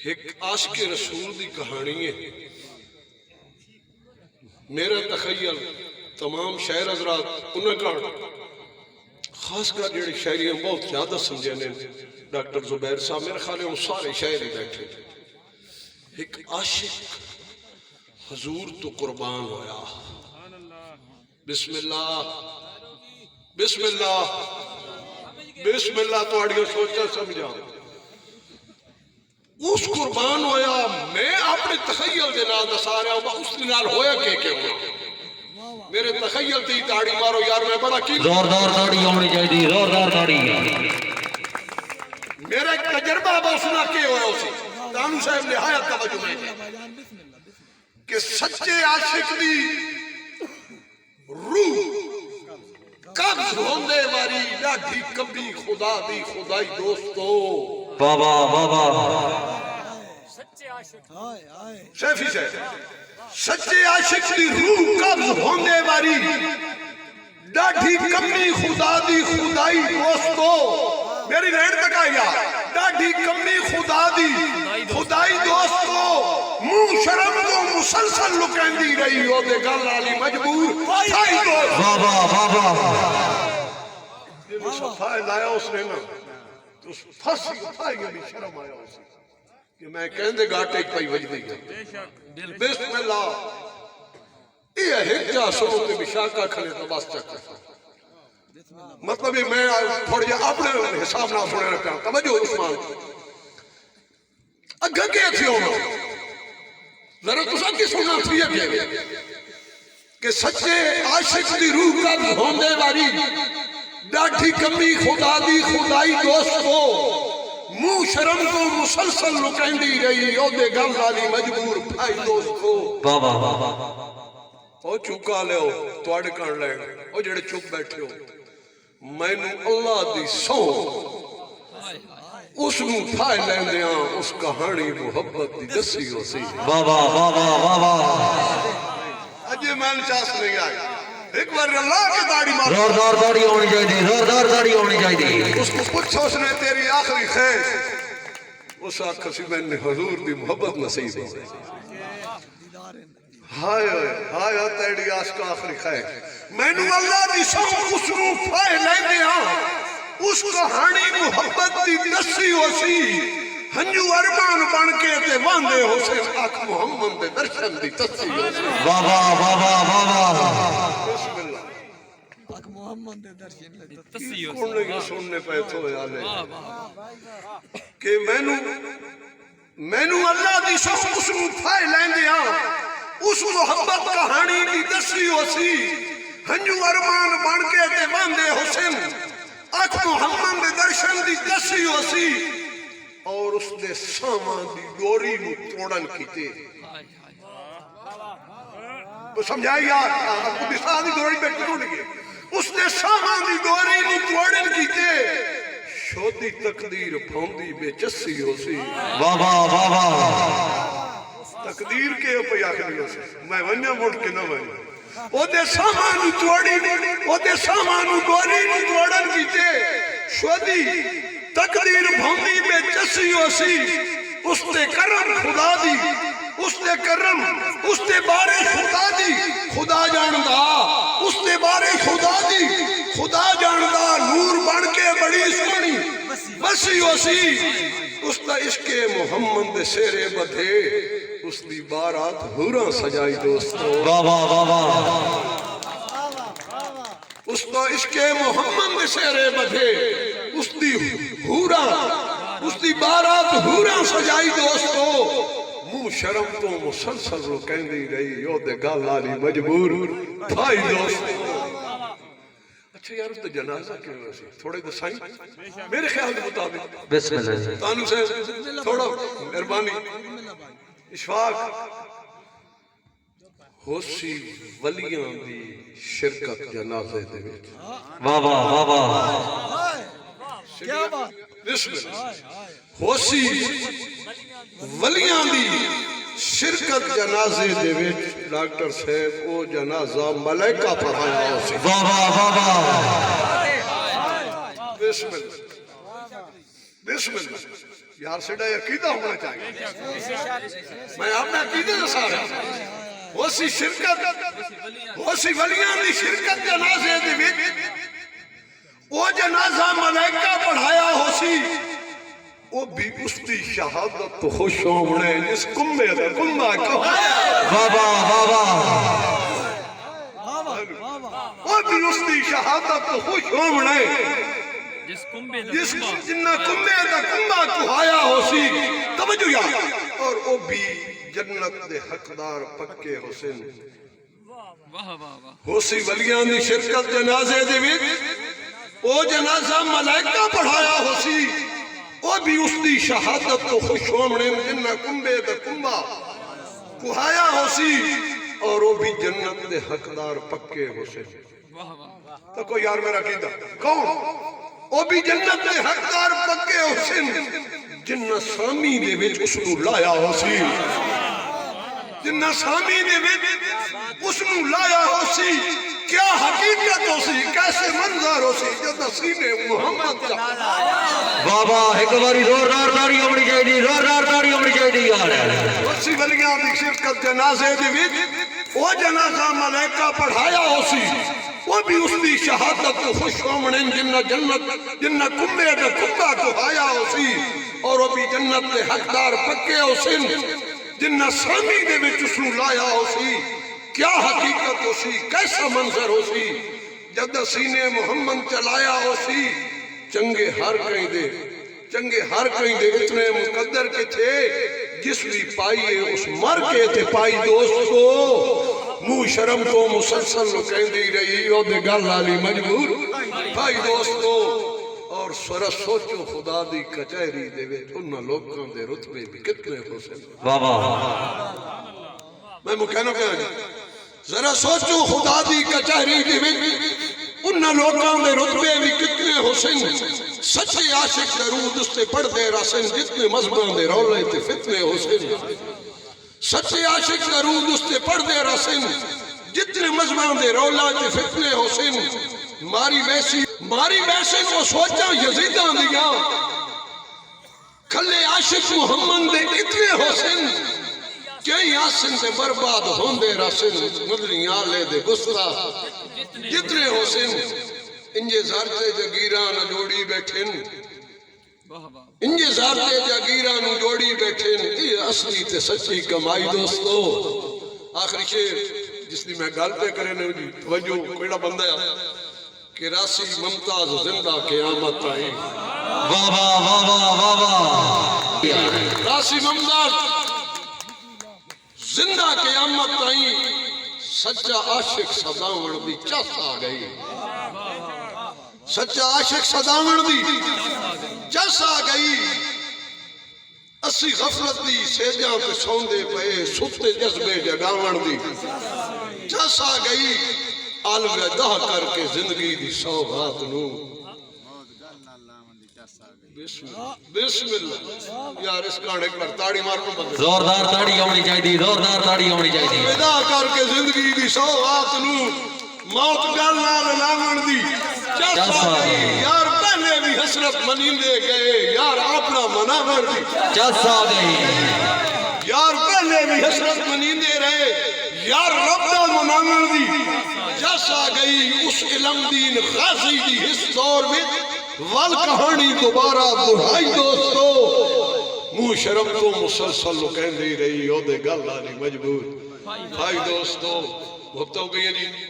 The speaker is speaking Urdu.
ایک عاشق رسول دی کہانی ہے. میرا تخیل تمام شاعر حضرات انہیں کہا خاص کر جڑے شاعریاں بہت زیادہ سمجھے نے ڈاکٹر زبیر صاحب میرے خیال میں سارے شاعر ہی بیٹھے تھے. ایک عاشق حضور تو قربان ہویا. بسم اللہ بسم اللہ بسم اللہ تو آڑیوں سوچا سمجھا اس قربان ہویا. میں اپنے تخیل دے نال دسا رہا ہوں اس نال ہویا کہ ہوا میرے تخیل تی تاڑی مارو یار میں بڑا کی زوردار تاڑی ہونی چاہیے زوردار تاڑی. میرا ایک تجربہ بسنا کے ہویا اسی دانو صاحب نہایت توجہ میں کہ سچے عاشق دی روح قبض ہوندے واری ڈاڈھی کبھی خدا دی خدائی دوستو بابا بابا شیفی سے سچے عاشق دی روح قبض ہوندے واری ڈاڈھی کبھی خدا دی خدائی دوستو. میری ریڈ تک آیا ڈاڈھی کمی خدا دی خدائی دوستو منہ شرم کو مسلسل لکندی رہی ہو دے گل والی مجبور بھائی دوست بابا بابا یہ صفائی لایا اس نے نا تو پھنسی اٹھائی بھی شرم آیا اس نے کہ میں کہندے گاٹے ایک پائی وجدی گیا. بسم اللہ یہ ہجا سو کے بشاکہ کھلے تو بس چکا مطلب یہ میں تھوڑی اپنے حساب نہ سنے رکھا توجہ عثمان اگہ کے تھی ہونا ذرا تو ساتھ کی سننا تھی کہ سچے عاشق دی روح قبض ہوندے واری ڈاٹھی کمی خدا دی خدائی دوست کو منہ شرم کو مسلسل لکندی رہی او دے گل والی مجبور بھائی دوست کو بابا بابا او چکا لے ہو تو اڑ کر لے او جڑے چک بیٹھے ہو میں نو اللہ دی سو اس نو تھائے لیندیاں اس کہانی محبت دی دسی ہو سی. بابا بابا بابا اجے میں چاس نہیں آئی ایک بار اللہ کی داڑی مار زوردار تاڑی ہونی چاہیے زوردار تاڑی ہونی چاہیے. اس کو پوچھو اس نے تیری آخری خیر اس آخر سی میں نے حضور دی محبت نصیب ہو ہائے ہائے تیری آس کا آخری خیر میں نو اللہ دی سو اس نو پھائے لیندے ہاں اس کہانی محبت دی دسی ہو سی ہنجو ارمان بن کے تے واندے ہو سے آکھ محمد دے درشن دی دسی ہو سی. بابا بابا بابا بسم اللہ آکھ محمد دے درشن دی دسی ہو سی. کون لگے سننے پہ تو یالے کہ میں نو اللہ دی سو اس نو پھائے لیندے ہاں اس محبت کہانی دی دسی ہو سی ہنجو ارمان بن کے تے واندے حسین آکھ محمد دے درشن دی دسی ہو سی اور اس دے سامان دی ڈوری نو توڑن کیتے تو سمجھائی یار آپ کو بسا دی ڈوری پہ کیوں لگے اس دے سامان دی ڈوری نو توڑن کیتے شودی تقدیر پھوندی بے چسی ہو سی. بابا بابا تقدیر کے اوپر آخری ہو سی میں ونیا موڑ کے نہ ونیا او دے سامانو توڑی او دے سامانو گوری نو توڑن کیتے شودی تقدیر بھوندی بے چسی ہو سی اس دے کرم خدا دی اس دے کرم اس دے بارے خدا دی خدا جاندہ اس دے بارے خدا دی خدا جاندہ نور بن کے بڑی سونی بسی ہو سی اس دا عشق محمد دے سیرے بدھے اس دی بارات ہورا سجائی دوستو. بابا بابا اس دا عشق محمد دے سیرے بدھے اس دی ہورا اس دی بارات ہورا سجائی دوستو. منہ شرم تو مسلسل رو کہندی رہی یو دے گل والی مجبور بھائی دوستو. اچھا یار اس دا جنازہ کیوں ایسی تھوڑے دسائیں میرے خیال کے مطابق بسم اللہ تانو سے تھوڑا مہربانی اشفاق ہوسی ولیاں دی شرکت جنازے دے وچ. بابا بابا کیا بات بسم اللہ ہوسی ولیاں دی شرکت جنازے دے وچ ڈاکٹر صاحب او جنازہ ملائکہ پڑھایا ہو سی. بابا بابا بسم اللہ بسم اللہ یار سیڈا عقیدہ ہونا چاہیے میں اپنا عقیدے دسا رہا اسی شرکت اسی ولیاں دی شرکت جنازے دے وچ او جنازہ ملائکہ پڑھایا ہوسی وہ بھی اس دی شہادت تو خوش ہونے جس کمبے دا کمبا کہایا بابا بابا وہ بھی اس دی شہادت تو خوش ہونے جس جنہ کمبے دا کمبا کہایا ہوسی توجہ یار اور وہ بھی جنت دے حقدار پکے حسین ہوسی ولیاں دی شرکت جنازے دے وچ او جنازہ ملائکہ پڑھایا ہوسی وہ بھی اس دی شہادت تو خوش ہونے جنہ کمبے دا کمبا کہایا ہوسی اور وہ بھی جنت دے حقدار پکے حسین تو کوئی یار میرا کیتا کون وہ بھی جنت دے حقدار پکے حسین جنہ سامی دے وچ اس نو لایا ہوسی جنہ سامی دے وچ اس نو لایا ہوسی کیا حقیقت ہوسی کیسے منظر ہوسی جدہ سینے محمد کا بابا ایک باری زوردار تاڑی ہونی چاہیے زوردار تاڑی ہونی چاہیے یار اسی ولیاں دی شرکت جنازے دے وچ وہ جنازہ ملائکہ پڑھایا ہوسی وہ بھی اس دی شہادت کو خوش ہونے جنہ جنہ کمبے دا کمبا کو آیا ہوسی اور وہ بھی جنت دے حقدار پکے ہوسن جنہ سامی دے وچ اس نو لایا ہوسی کیا حقیقت ہوسی کیسا منظر ہوسی جد سینے محمد چلایا ہوسی چنگے ہر کہیں دے اتنے مقدر کے تھے جس بھی پائیے اس مر کے تھے پائی دوستو مو شرم کو مسلسل کہیں دی رہی او دے گل لالی مجبور پائی دوستو اور سورا سوچو خدا دی کچہری دے وچ انہاں لوگوں دے رتبے بھی کتنے حسین بابا میں مکہنوں کہا جا ذرا سوچو خدا دی کچہری دے وچ انہاں لوگوں دے رتبے بھی کتنے حسین سچے عاشق درود اس تے پڑھ دے رسن جتنے مذہباں دے رولے تے فتنے حسین سچے عاشق درود اس تے پڑھ دے رسن جتنے مذہباں دے رولے تے فتنے حسین ماری ویسے وہ سوچا یزیداں دیاں کھلے عاشق محمد دے اتنے حسین کئی آسن سے برباد ہوندے رسن مدنی آلے دے گسرا جتنے حسین انجے زارتے جگیران جوڑی بیٹھن انجے زارتے جگیران جوڑی بیٹھن یہ اصلی تے سچی کمائی دوستو آخری شیر جس نے میں گال پہ کرے نے توجہ کوئیڑا بندہ ہے کہ راسی ممتاز زندہ قیامت آئی بابا بابا بابا راسی ممتاز زندہ قیامت آئی سچا عاشق صداوڑ دی چس آ گئی سچا عاشق صداوڑ دی چس آ گئی اسی غفلت دی سیجاں پہ سوندے پہے ستے جذبے جگاوڑ دی چس آ گئی الوداع کر کے زندگی دی سوغات نو بسم اللہ یار اس کانے پر تاڑی مارنو بندے زوردار تاڑی ہونی چاہیے زوردار تاڑی ہونی چاہیے الوداع کر کے زندگی دی سوغات نو موت گل نال لاون دی چس آ گئی یار پہلے بھی حسرت منیندے گئے یار اپنا مناور دی چس آ گئی یار پہلے بھی حسرت منیندے رہے یار رب دا مناور دی چس آ گئی اس علم دین غازی دی اس دور میں وال کہانی دوبارہ دہائی دوستو مو شرم تو مسلسل کہندی رہی او دے گل آلی مجبور بھائی دوستو وقت ہو گئی ہے جی